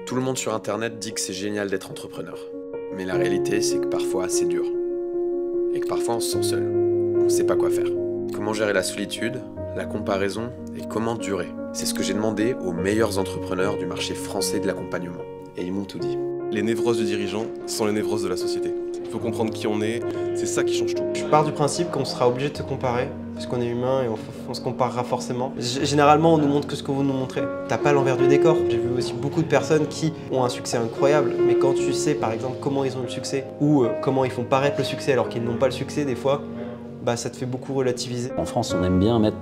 Tout le monde sur Internet dit que c'est génial d'être entrepreneur. Mais la réalité, c'est que parfois, c'est dur. Et que parfois, on se sent seul. On ne sait pas quoi faire. Comment gérer la solitude, la comparaison et comment durer. C'est ce que j'ai demandé aux meilleurs entrepreneurs du marché français de l'accompagnement. Et ils m'ont tout dit. Les névroses de dirigeants sont les névroses de la société. Il faut comprendre qui on est, c'est ça qui change tout. Je pars du principe qu'on sera obligé de se comparer, parce qu'on est humain et on se comparera forcément. Généralement, on nous montre que ce que vous nous montrez. T'as pas l'envers du décor. J'ai vu aussi beaucoup de personnes qui ont un succès incroyable, mais quand tu sais par exemple comment ils ont eu le succès, ou comment ils font paraître le succès alors qu'ils n'ont pas le succès des fois, bah, ça te fait beaucoup relativiser. En France, on aime bien mettre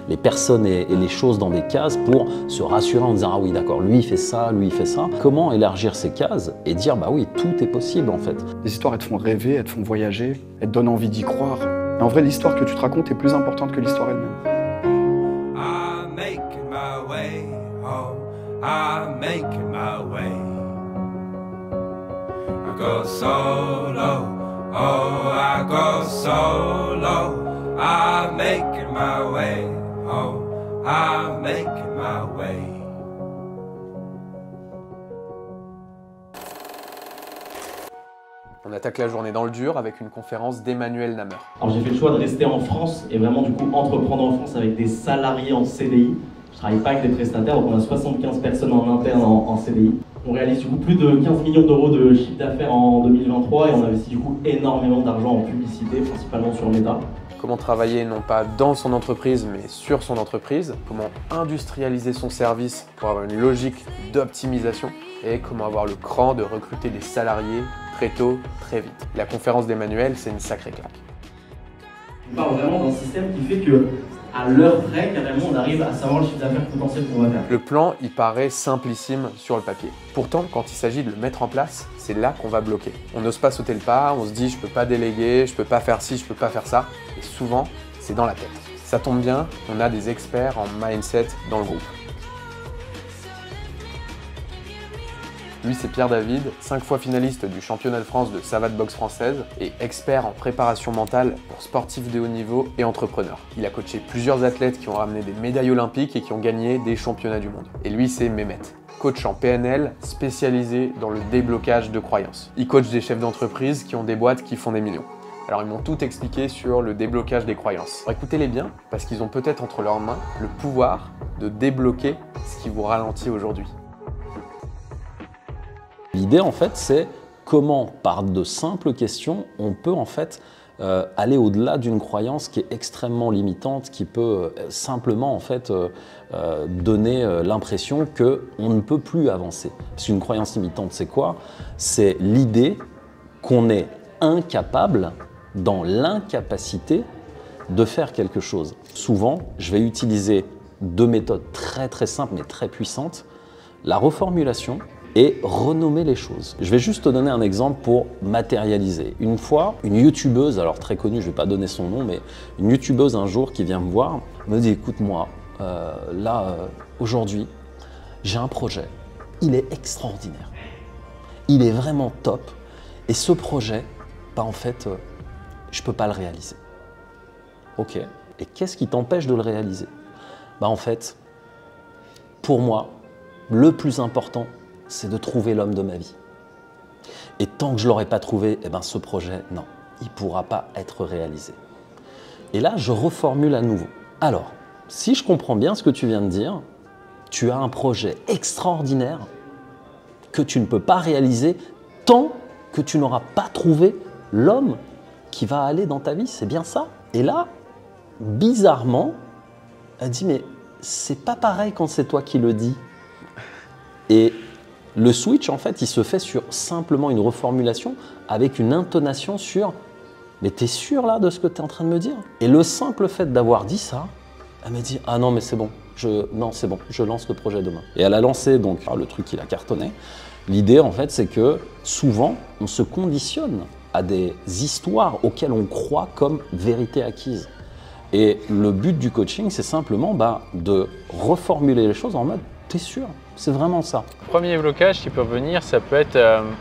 les personnes et les choses dans des cases pour se rassurer en disant « Ah oui, d'accord, lui il fait ça, lui il fait ça ». Comment élargir ces cases et dire « Bah oui, tout est possible en fait ». Les histoires, elles te font rêver, elles te font voyager, elles te donnent envie d'y croire. Et en vrai, l'histoire que tu te racontes est plus importante que l'histoire elle-même. I'm making my way home. I'm making my way. I go solo. Oh, I go solo. I'm making my way home. I'm making my way. On attaque la journée dans le dur avec une conférence d'Emmanuel Namer. Alors j'ai fait le choix de rester en France et vraiment du coup entreprendre en France avec des salariés en CDI. Je travaille pas avec des prestataires, donc on a 75 personnes en interne en CDI. On réalise du coup plus de 15 millions d'euros de chiffre d'affaires en 2023 et on investit du coup énormément d'argent en publicité, principalement sur Meta. Comment travailler non pas dans son entreprise mais sur son entreprise, comment industrialiser son service pour avoir une logique d'optimisation et comment avoir le cran de recruter des salariés très tôt, très vite. La conférence d'Emmanuel, c'est une sacrée claque. On parle vraiment d'un système qui fait que à l'heure près, carrément, on arrive à savoir le chiffre d'affaires potentiel qu'on va faire. Le plan, il paraît simplissime sur le papier. Pourtant, quand il s'agit de le mettre en place, c'est là qu'on va bloquer. On n'ose pas sauter le pas, on se dit je peux pas déléguer, je peux pas faire ci, je peux pas faire ça. Et souvent, c'est dans la tête. Ça tombe bien, on a des experts en mindset dans le groupe. Lui, c'est Pierre David, 5 fois finaliste du championnat de France de savate boxe française et expert en préparation mentale pour sportifs de haut niveau et entrepreneurs. Il a coaché plusieurs athlètes qui ont ramené des médailles olympiques et qui ont gagné des championnats du monde. Et lui, c'est Mehmet, coach en PNL spécialisé dans le déblocage de croyances. Il coach des chefs d'entreprise qui ont des boîtes qui font des millions. Alors ils m'ont tout expliqué sur le déblocage des croyances. Alors, écoutez-les bien, parce qu'ils ont peut-être entre leurs mains le pouvoir de débloquer ce qui vous ralentit aujourd'hui. L'idée, en fait, c'est comment, par de simples questions, on peut en fait aller au-delà d'une croyance qui est extrêmement limitante, qui peut simplement en fait donner l'impression qu'on ne peut plus avancer. Parce qu'une croyance limitante, c'est quoi? C'est l'idée qu'on est incapable, dans l'incapacité, de faire quelque chose. Souvent, je vais utiliser deux méthodes très très simples mais très puissantes, la reformulation et renommer les choses. Je vais juste te donner un exemple pour matérialiser. Une fois, une youtubeuse, alors très connue, je ne vais pas donner son nom, mais une youtubeuse un jour qui vient me voir, me dit écoute moi, aujourd'hui, j'ai un projet, il est extraordinaire, il est vraiment top, et ce projet, bah en fait, je ne peux pas le réaliser. Ok, et qu'est-ce qui t'empêche de le réaliser? Bah en fait, pour moi, le plus important, c'est de trouver l'homme de ma vie. Et tant que je ne l'aurai pas trouvé, eh ben ce projet, non, il ne pourra pas être réalisé. Et là, je reformule à nouveau. Alors, si je comprends bien ce que tu viens de dire, tu as un projet extraordinaire que tu ne peux pas réaliser tant que tu n'auras pas trouvé l'homme qui va aller dans ta vie, c'est bien ça? Et là, bizarrement, elle dit, mais c'est pas pareil quand c'est toi qui le dis. Et le switch, en fait, il se fait sur simplement une reformulation avec une intonation sur « Mais t'es sûr là de ce que tu es en train de me dire ?» Et le simple fait d'avoir dit ça, elle me dit « Ah non, mais c'est bon, non, c'est bon, je lance le projet demain. » Et elle a lancé donc le truc qui l'a cartonné. L'idée, en fait, c'est que souvent, on se conditionne à des histoires auxquelles on croit comme vérité acquise. Et le but du coaching, c'est simplement de reformuler les choses en mode « T'es sûr ? C'est vraiment ça. » Le premier blocage qui peut venir, ça peut être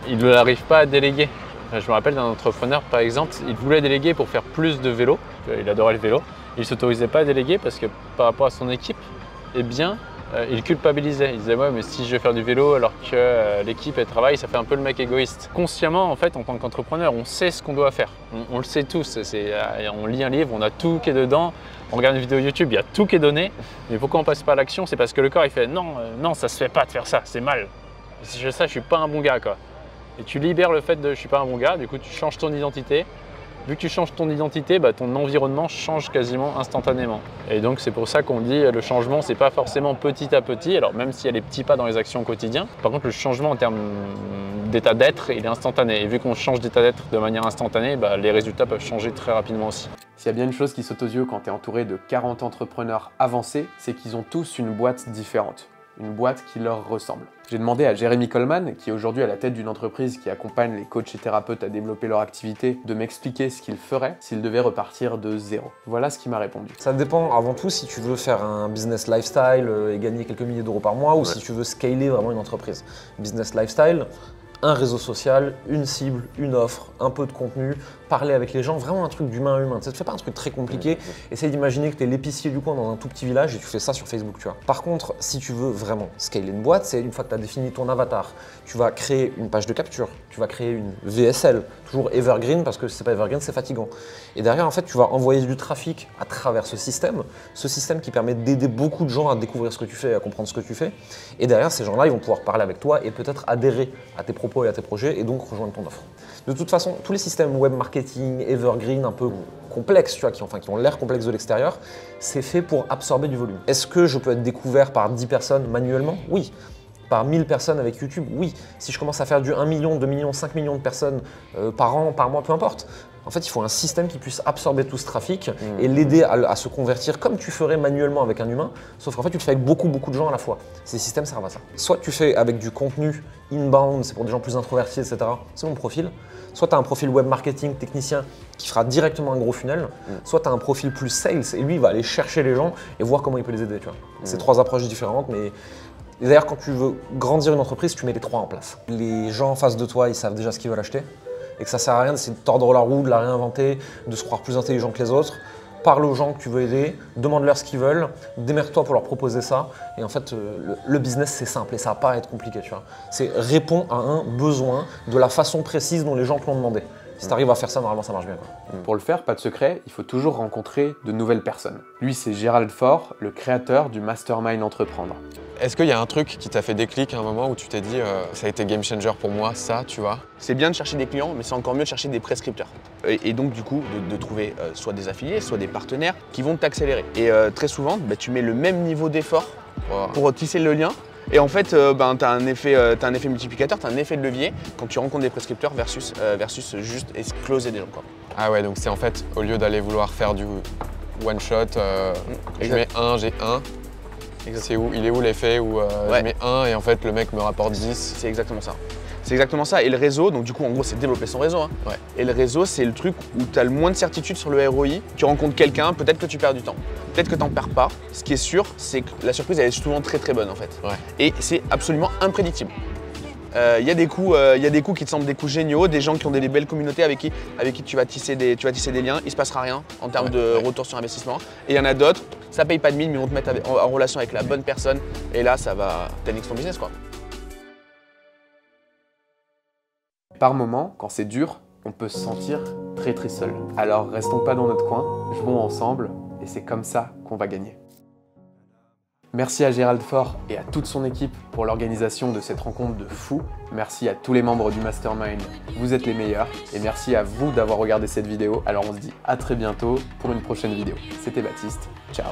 il n'arrive pas à déléguer. Je me rappelle d'un entrepreneur, par exemple, il voulait déléguer pour faire plus de vélo. Il adorait le vélo. Il ne s'autorisait pas à déléguer parce que par rapport à son équipe, eh bien, il culpabilisait. Il disait ouais mais si je vais faire du vélo alors que l'équipe elle travaille, ça fait un peu le mec égoïste. Consciemment en fait en tant qu'entrepreneur, on sait ce qu'on doit faire. On le sait tous. On lit un livre, on a tout qui est dedans. On regarde une vidéo YouTube, il y a tout qui est donné. Mais pourquoi on passe pas à l'action? C'est parce que le corps il fait non, non ça se fait pas de faire ça, c'est mal. Si je fais ça, je suis pas un bon gars quoi. Et tu libères le fait de je suis pas un bon gars, du coup tu changes ton identité. Vu que tu changes ton identité, ton environnement change quasiment instantanément. Et donc c'est pour ça qu'on dit le changement, c'est pas forcément petit à petit, alors même s'il y a les petits pas dans les actions au quotidien. Par contre, le changement en termes d'état d'être, il est instantané. Et vu qu'on change d'état d'être de manière instantanée, les résultats peuvent changer très rapidement aussi. S'il y a bien une chose qui saute aux yeux quand tu es entouré de 40 entrepreneurs avancés, c'est qu'ils ont tous une boîte différente. Une boîte qui leur ressemble. J'ai demandé à Jérémy Coleman, qui est aujourd'hui à la tête d'une entreprise qui accompagne les coachs et thérapeutes à développer leur activité, de m'expliquer ce qu'il ferait s'il devait repartir de zéro. Voilà ce qu'il m'a répondu. Ça dépend avant tout si tu veux faire un business lifestyle et gagner quelques milliers d'euros par mois ou si tu veux scaler vraiment une entreprise. Business lifestyle, un réseau social, une cible, une offre, un peu de contenu, parler avec les gens, vraiment un truc d'humain à humain. Tu ne fais pas un truc très compliqué. Essaye d'imaginer que tu es l'épicier du coin dans un tout petit village et tu fais ça sur Facebook, tu vois. Par contre, si tu veux vraiment scaler une boîte, c'est une fois que tu as défini ton avatar, tu vas créer une page de capture, tu vas créer une VSL, toujours evergreen parce que si c'est pas evergreen, c'est fatigant. Et derrière, en fait, tu vas envoyer du trafic à travers ce système qui permet d'aider beaucoup de gens à découvrir ce que tu fais, à comprendre ce que tu fais. Et derrière, ces gens-là, ils vont pouvoir parler avec toi et peut-être adhérer à tes propos et à tes projets et donc rejoindre ton offre. De toute façon, tous les systèmes web marketing, evergreen, un peu complexes, tu vois, qui ont l'air complexes de l'extérieur, c'est fait pour absorber du volume. Est-ce que je peux être découvert par 10 personnes manuellement? Oui. Par 1000 personnes avec YouTube? Oui. Si je commence à faire du 1 million, 2 millions, 5 millions de personnes par an, par mois, peu importe. En fait, il faut un système qui puisse absorber tout ce trafic et l'aider à se convertir comme tu ferais manuellement avec un humain, sauf qu'en fait, tu le fais avec beaucoup de gens à la fois. Ces systèmes servent à ça. Soit tu fais avec du contenu inbound, c'est pour des gens plus introvertis, etc. C'est mon profil. Soit tu as un profil web marketing technicien qui fera directement un gros funnel, soit tu as un profil plus sales et lui, il va aller chercher les gens et voir comment il peut les aider. Tu vois. C'est trois approches différentes, mais d'ailleurs, quand tu veux grandir une entreprise, tu mets les trois en place. Les gens en face de toi, ils savent déjà ce qu'ils veulent acheter. Et que ça sert à rien d'essayer de tordre la roue, de la réinventer, de se croire plus intelligent que les autres. Parle aux gens que tu veux aider, demande-leur ce qu'ils veulent, démerde-toi pour leur proposer ça. Et en fait, le business, c'est simple et ça va pas être compliqué, tu vois. C'est répondre à un besoin de la façon précise dont les gens te l'ont demandé. Si tu arrives à faire ça, normalement, ça marche bien, quoi. Pour le faire, pas de secret, il faut toujours rencontrer de nouvelles personnes. Lui, c'est Gérald Faure, le créateur du Mastermind Entreprendre. Est-ce qu'il y a un truc qui t'a fait déclic à un moment où tu t'es dit ça a été game changer pour moi, ça, tu vois? C'est bien de chercher des clients, mais c'est encore mieux de chercher des prescripteurs. Et donc du coup, de trouver soit des affiliés, soit des partenaires qui vont t'accélérer. Et très souvent, tu mets le même niveau d'effort pour tisser le lien. Et en fait, tu as un effet multiplicateur, tu as un effet de levier quand tu rencontres des prescripteurs versus juste closer des gens, quoi. Ah ouais, donc c'est en fait, au lieu d'aller vouloir faire du one shot, je mets un, j'ai un. C'est où, il est où l'effet où je mets 1 et en fait le mec me rapporte 10? C'est exactement ça. C'est exactement ça. Et le réseau, donc du coup en gros c'est développer son réseau. Hein. Ouais. Et le réseau c'est le truc où tu as le moins de certitude sur le ROI. Tu rencontres quelqu'un, peut-être que tu perds du temps. Peut-être que tu n'en perds pas. Ce qui est sûr, c'est que la surprise elle est souvent très bonne en fait. Ouais. Et c'est absolument imprédictible. Il y a des coups qui te semblent des coups géniaux, des gens qui ont des belles communautés avec qui tu vas tisser des liens, il se passera rien en termes de retour sur investissement. Et il y en a d'autres, ça paye pas de mine, mais ils vont te mettre en relation avec la bonne personne et là ça va 10x ton business, quoi. Par moments, quand c'est dur, on peut se sentir très seul. Alors restons pas dans notre coin, jouons ensemble et c'est comme ça qu'on va gagner. Merci à Gérald Faure et à toute son équipe pour l'organisation de cette rencontre de fou. Merci à tous les membres du Mastermind, vous êtes les meilleurs. Et merci à vous d'avoir regardé cette vidéo. Alors on se dit à très bientôt pour une prochaine vidéo. C'était Baptiste, ciao.